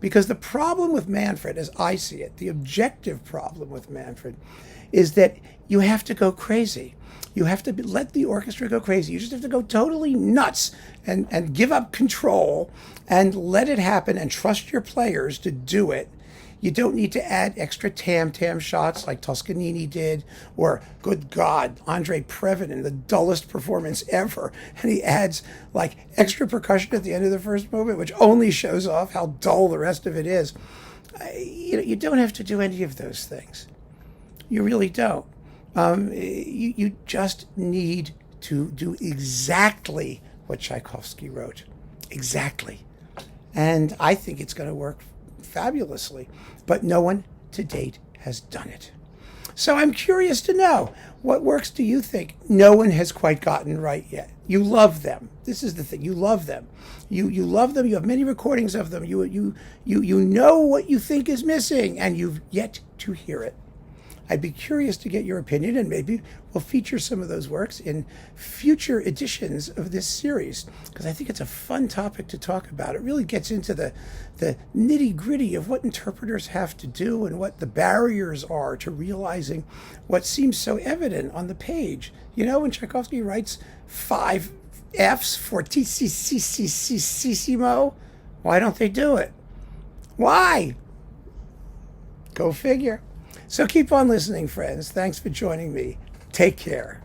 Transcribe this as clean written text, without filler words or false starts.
Because the problem with Manfred, as I see it, the objective problem with Manfred, is that you have to go crazy. You have to let the orchestra go crazy. You just have to go totally nuts and give up control and let it happen and trust your players to do it. You don't need to add extra tam-tam shots like Toscanini did, or, good God, Andre Previn in the dullest performance ever. And he adds like extra percussion at the end of the first movement, which only shows off how dull the rest of it is. You don't have to do any of those things. You really don't. You just need to do exactly what Tchaikovsky wrote. Exactly. And I think it's going to work fabulously, but no one to date has done it. So I'm curious to know, what works do you think no one has quite gotten right yet? You love them. This is the thing. You love them. You love them. You have many recordings of them. You know what you think is missing, and you've yet to hear it. I'd be curious to get your opinion, and maybe we'll feature some of those works in future editions of this series, because I think it's a fun topic to talk about. It really gets into the nitty-gritty of what interpreters have to do and what the barriers are to realizing what seems so evident on the page. You know, when Tchaikovsky writes 5 Fs fortissimo, why don't they do it? Why? Go figure. So keep on listening, friends. Thanks for joining me. Take care.